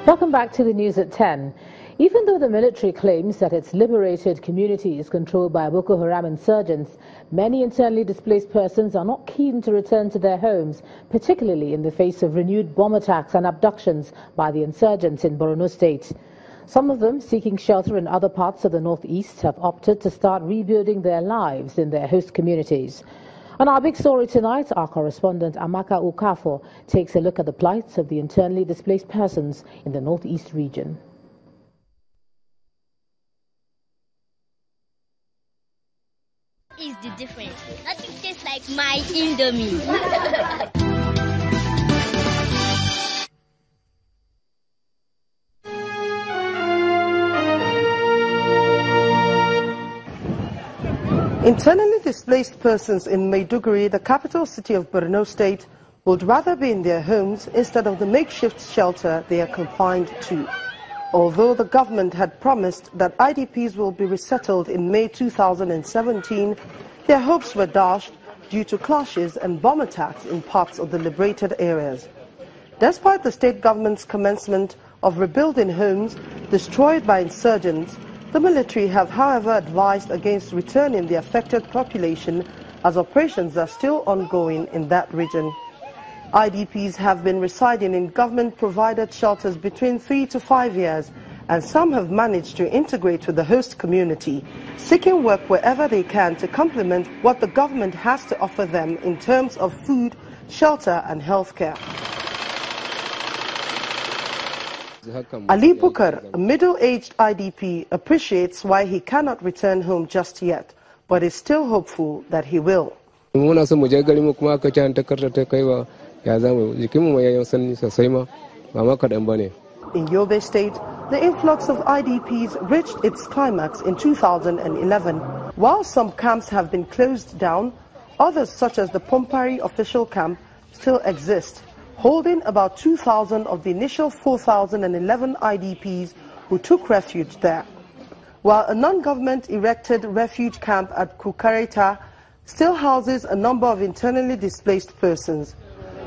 Welcome back to the news at 10. Even though the military claims that its liberated community is controlled by Boko Haram insurgents, many internally displaced persons are not keen to return to their homes, particularly in the face of renewed bomb attacks and abductions by the insurgents in Borno State. Some of them, seeking shelter in other parts of the northeast, have opted to start rebuilding their lives in their host communities. On our big story tonight, our correspondent Amaka Ukafo takes a look at the plight of the internally displaced persons in the northeast region. Is the difference? Nothing tastes like my Indomie. Internally displaced persons in Maiduguri, the capital city of Borno State, would rather be in their homes instead of the makeshift shelter they are confined to. Although the government had promised that IDPs will be resettled in May 2017, their hopes were dashed due to clashes and bomb attacks in parts of the liberated areas. Despite the state government's commencement of rebuilding homes destroyed by insurgents, the military have, however, advised against returning the affected population as operations are still ongoing in that region. IDPs have been residing in government-provided shelters between 3 to 5 years, and some have managed to integrate with the host community, seeking work wherever they can to complement what the government has to offer them in terms of food, shelter and healthcare. Ali Bukar, a middle-aged IDP, appreciates why he cannot return home just yet, but is still hopeful that he will. In Yobe State, the influx of IDPs reached its climax in 2011. While some camps have been closed down, others such as the Pompari official camp still exist, holding about 2,000 of the initial 4,011 IDPs who took refuge there. While a non-government erected refuge camp at Kukareta still houses a number of internally displaced persons.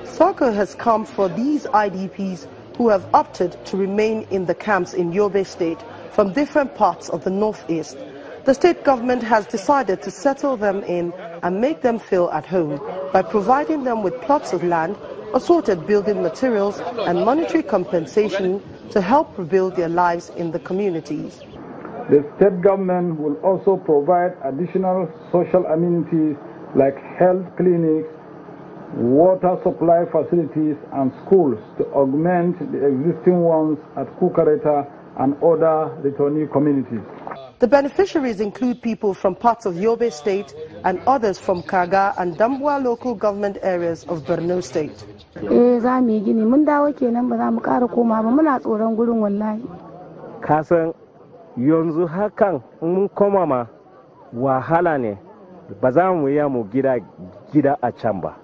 Soccer has come for these IDPs who have opted to remain in the camps in Yobe State from different parts of the northeast. The state government has decided to settle them in and make them feel at home by providing them with plots of land, assorted building materials and monetary compensation to help rebuild their lives in the communities. The state government will also provide additional social amenities like health clinics, water supply facilities and schools to augment the existing ones at Kukareta and other returning communities. The beneficiaries include people from parts of Yobe State and others from Kaga and Dambwa local government areas of Borno State. Kasan yanzu hakan mun koma ma wahala ne ba za mu yi mu gida a can ba.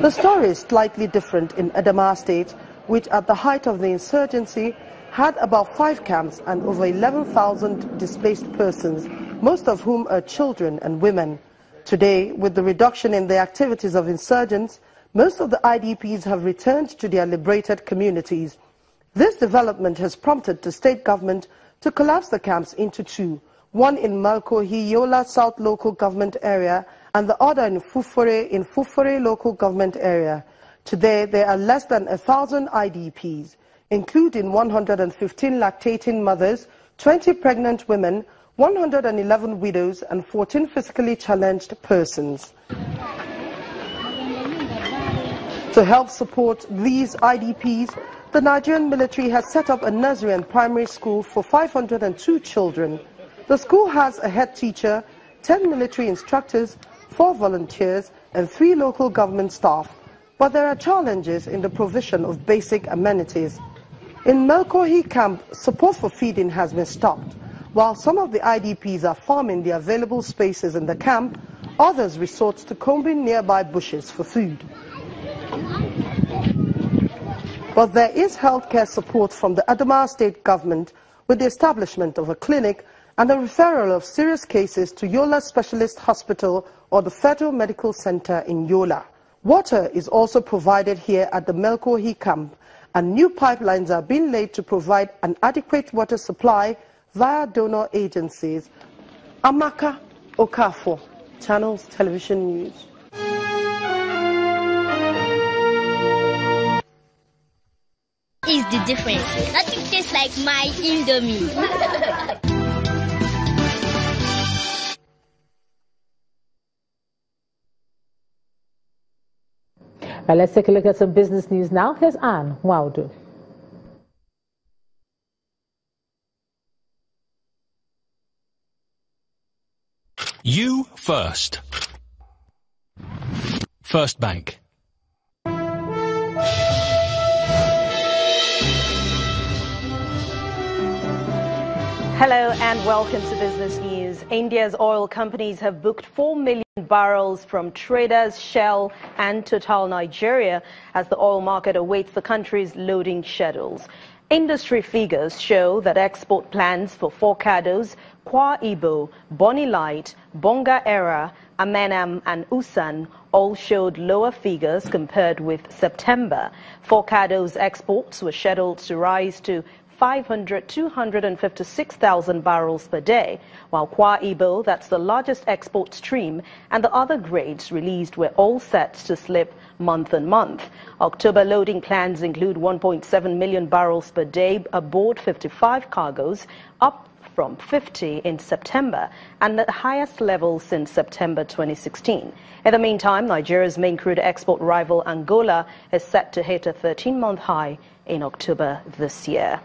The story is slightly different in Adamawa State, which at the height of the insurgency had about 5 camps and over 11,000 displaced persons, most of whom are children and women. Today, with the reduction in the activities of insurgents, most of the IDPs have returned to their liberated communities. This development has prompted the state government to collapse the camps into 2, one in Malkohi, Yola South local government area, and the other in Fufore local government area. Today, there are less than 1,000 IDPs, including 115 lactating mothers, 20 pregnant women, 111 widows, and 14 physically challenged persons. To help support these IDPs, the Nigerian military has set up a nursery and primary school for 502 children. The school has a head teacher, 10 military instructors, 4 volunteers, and 3 local government staff. But there are challenges in the provision of basic amenities. In Melkohi camp, support for feeding has been stopped. While some of the IDPs are farming the available spaces in the camp, others resort to combing nearby bushes for food. But there is healthcare support from the Adamawa state government with the establishment of a clinic and the referral of serious cases to Yola Specialist Hospital or the Federal Medical Center in Yola. Water is also provided here at the Melkohi camp, and new pipelines are being laid to provide an adequate water supply via donor agencies. Amaka Okafor, Channels Television News. Is the difference. Nothing tastes like my Indomie. Let's take a look at some business news now. Here's Anne Waudu. You first. First Bank. Hello and welcome to Business News. India's oil companies have booked 4 million barrels from traders Shell and Total Nigeria as the oil market awaits the country's loading schedules. Industry figures show that export plans for Forcados, Kwa Ibo, Bonny Light, Bonga Era, Amenam and Usan all showed lower figures compared with September. Forcados exports were scheduled to rise to 256,000 barrels per day, while Kwa Ibo, that's the largest export stream, and the other grades released were all set to slip month on month. October loading plans include 1.7 million barrels per day aboard 55 cargoes, up from 50 in September and the highest level since September 2016. In the meantime, Nigeria's main crude export rival Angola is set to hit a 13-month high in October this year.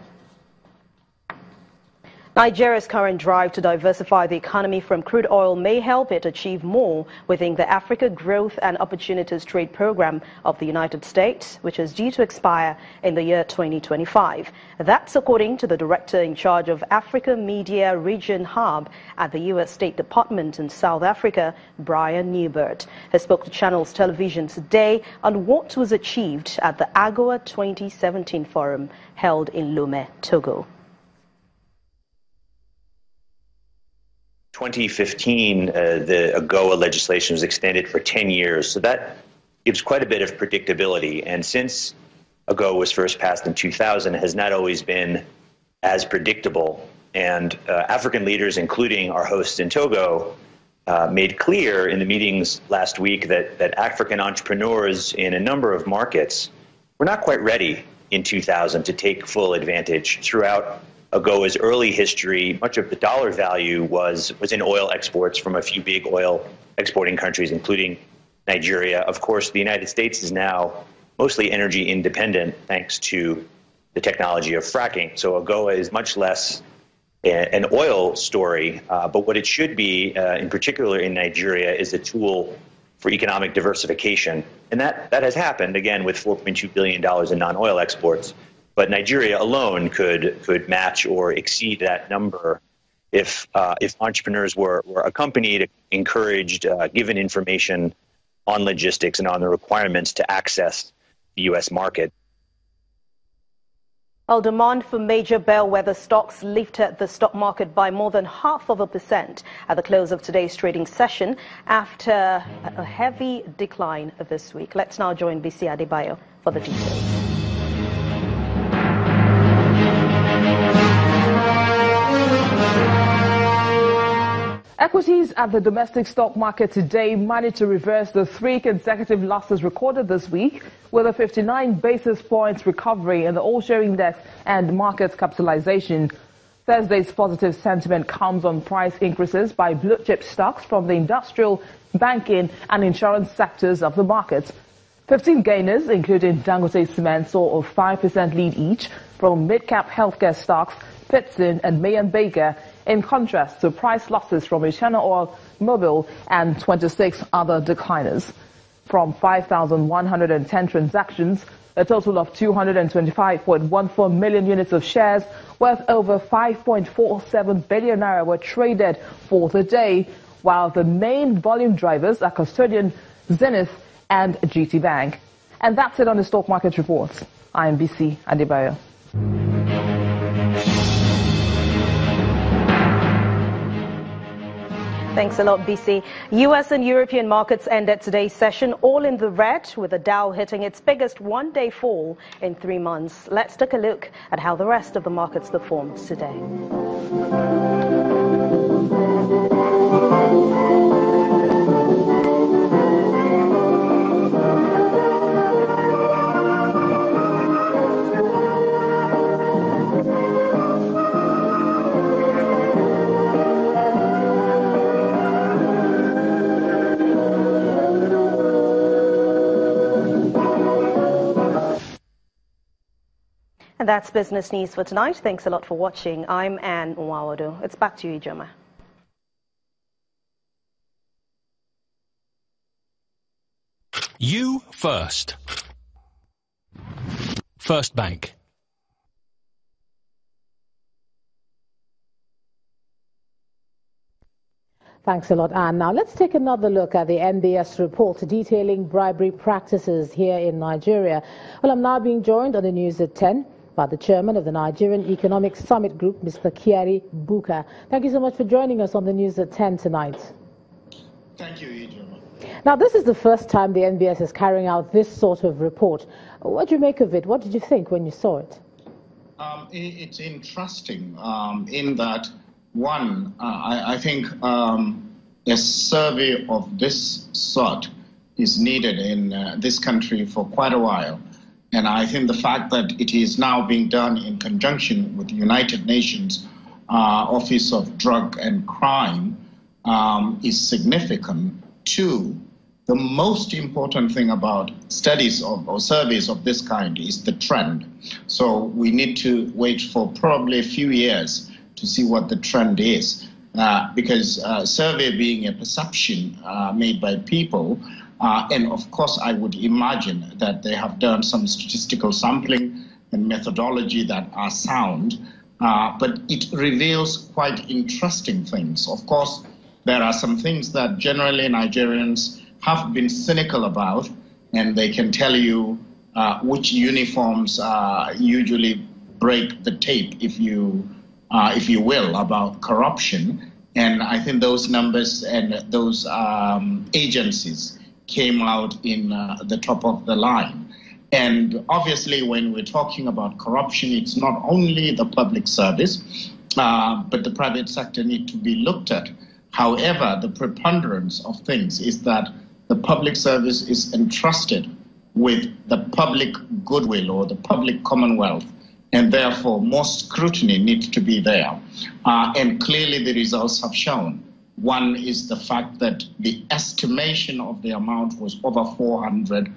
Nigeria's current drive to diversify the economy from crude oil may help it achieve more within the Africa Growth and Opportunities Trade Program of the United States, which is due to expire in the year 2025. That's according to the director in charge of Africa Media Region Hub at the U.S. State Department in South Africa, Brian Newbert. He spoke to Channels Television today on what was achieved at the AGOA 2017 forum held in Lomé, Togo. 2015, the AGOA legislation was extended for 10 years, so that gives quite a bit of predictability. And since AGOA was first passed in 2000, it has not always been as predictable. And African leaders, including our hosts in Togo, made clear in the meetings last week that African entrepreneurs in a number of markets were not quite ready in 2000 to take full advantage. Throughout AGOA's early history, much of the dollar value was in oil exports from a few big oil exporting countries, including Nigeria. Of course, the United States is now mostly energy independent thanks to the technology of fracking. So AGOA is much less an oil story, but what it should be, in particular in Nigeria, is a tool for economic diversification. And that has happened, again, with $4.2 billion in non-oil exports. But Nigeria alone could match or exceed that number if entrepreneurs were accompanied, encouraged, given information on logistics and on the requirements to access the U.S. market. Well, demand for major bellwether stocks lifted the stock market by more than 0.5% at the close of today's trading session after a heavy decline this week. Let's now join BC Adebayo for the details. Equities at the domestic stock market today managed to reverse the 3 consecutive losses recorded this week, with a 59 basis points recovery in the all-share index and market capitalization. Thursday's positive sentiment comes on price increases by blue-chip stocks from the industrial, banking and insurance sectors of the market. 15 gainers, including Dangote Cement, saw a 5% lead each from mid-cap healthcare stocks, Pitson and May & Baker, in contrast to price losses from China Oil, Mobil and 26 other decliners. From 5,110 transactions, a total of 225.14 million units of shares worth over 5.47 billion naira were traded for the day, while the main volume drivers are Custodian, Zenith and GT Bank. And that's it on the stock market reports. I am BC Adebayo. Thanks a lot, BC. U.S. and European markets ended today's session all in the red, with the Dow hitting its biggest one-day fall in 3 months. Let's take a look at how the rest of the markets performed today. And that's business news for tonight. Thanks a lot for watching. I'm Anne Nwawado. It's back to you, Joma. You first. First Bank. Thanks a lot, Anne. Now let's take another look at the NBS report detailing bribery practices here in Nigeria. Well, I'm now being joined on the news at 10 by the chairman of the Nigerian Economic Summit Group, Mr. Kyari Buka. Thank you so much for joining us on the news at 10 tonight. Thank you, Ijoma. Now, this is the first time the NBS is carrying out this sort of report. What do you make of it? What did you think when you saw it? It's interesting in that, one, I think a survey of this sort is needed in this country for quite a while. And I think the fact that it is now being done in conjunction with the United Nations Office of Drug and Crime is significant. Two, the most important thing about studies or surveys of this kind is the trend. So we need to wait for probably a few years to see what the trend is, because survey being a perception made by people, and of course I would imagine that they have done some statistical sampling and methodology that are sound, but it reveals quite interesting things. Of course, there are some things that generally Nigerians have been cynical about, and they can tell you which uniforms usually break the tape, if you will, about corruption. And I think those numbers and those agencies came out in the top of the line. And obviously, when we're talking about corruption, it's not only the public service, but the private sector need to be looked at. However, the preponderance of things is that the public service is entrusted with the public goodwill or the public commonwealth, and therefore more scrutiny needs to be there. And clearly the results have shown. One is the fact that the estimation of the amount was over 400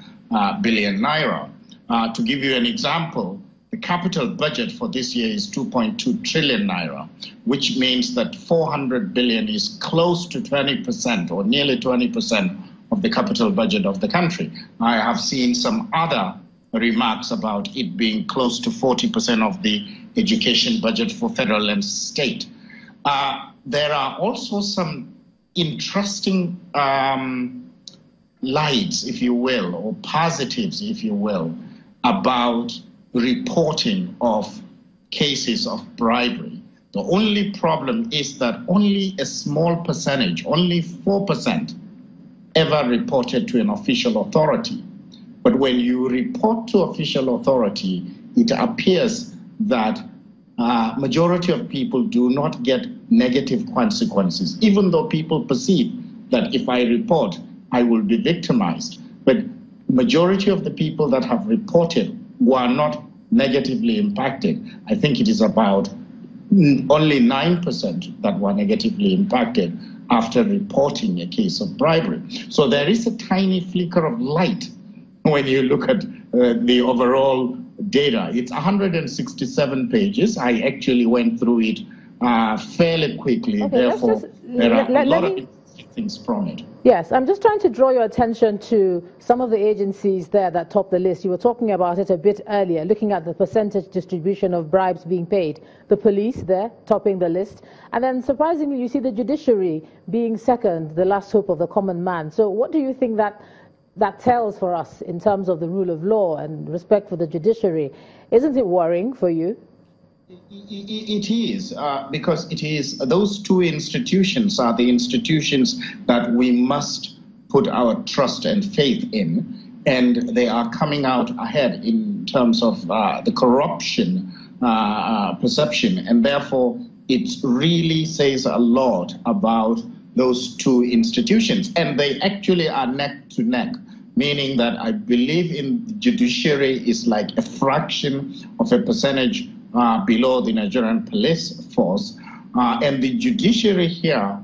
billion naira. To give you an example, the capital budget for this year is 2.2 trillion naira, which means that 400 billion is close to 20% or nearly 20% of the capital budget of the country. I have seen some other remarks about it being close to 40% of the education budget for federal and state. There are also some interesting lights, if you will, or positives, if you will, about reporting of cases of bribery. The only problem is that only a small percentage, only 4%, ever reported to an official authority. But when you report to official authority, it appears that majority of people do not get negative consequences, even though people perceive that if I report, I will be victimized. But majority of the people that have reported were not negatively impacted. I think it is about only 9% that were negatively impacted after reporting a case of bribery. So there is a tiny flicker of light when you look at the overall data. It's 167 pages. I actually went through it fairly quickly. Okay, therefore, there are a lot of things from it. Yes, I'm just trying to draw your attention to some of the agencies there that top the list. You were talking about it a bit earlier, looking at the percentage distribution of bribes being paid. The police there, topping the list. And then surprisingly, you see the judiciary being second, the last hope of the common man. So what do you think that tells for us in terms of the rule of law and respect for the judiciary? Isn't it worrying for you? It is, because it is, those two institutions are the institutions that we must put our trust and faith in, and they are coming out ahead in terms of the corruption perception, and therefore it really says a lot about those two institutions, and they actually are neck to neck, meaning that I believe in judiciary is like a fraction of a percentage below the Nigerian police force, and the judiciary here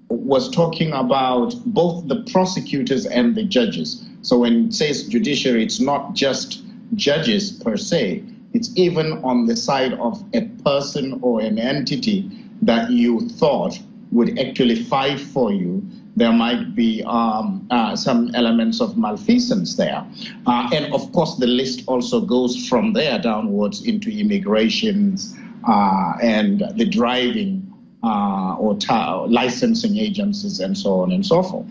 was talking about both the prosecutors and the judges. So when it says judiciary, it's not just judges per se, it's even on the side of a person or an entity that you thought would actually fight for you. There might be some elements of malfeasance there. And of course, the list also goes from there downwards into immigration and the driving or licensing agencies and so on and so forth.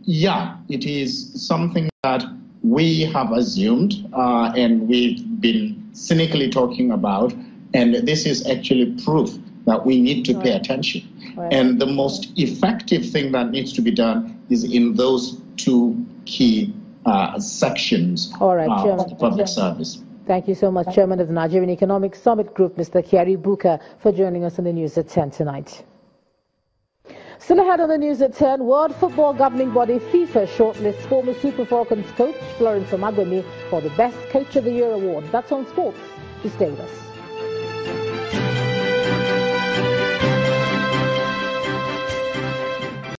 Yeah, it is something that we have assumed and we've been cynically talking about, and this is actually proof that we need to pay attention. Right. And the most effective thing that needs to be done is in those two key sections of the public service. Thank you so much, Chairman of the Nigerian Economic Summit Group, Mr. Kyari Buka, for joining us on the news at 10 tonight. Still ahead on the news at 10, World Football Governing Body FIFA shortlists former Super Falcons coach Florence Omagbemi for the Best Coach of the Year award. That's on sports. You stay with us.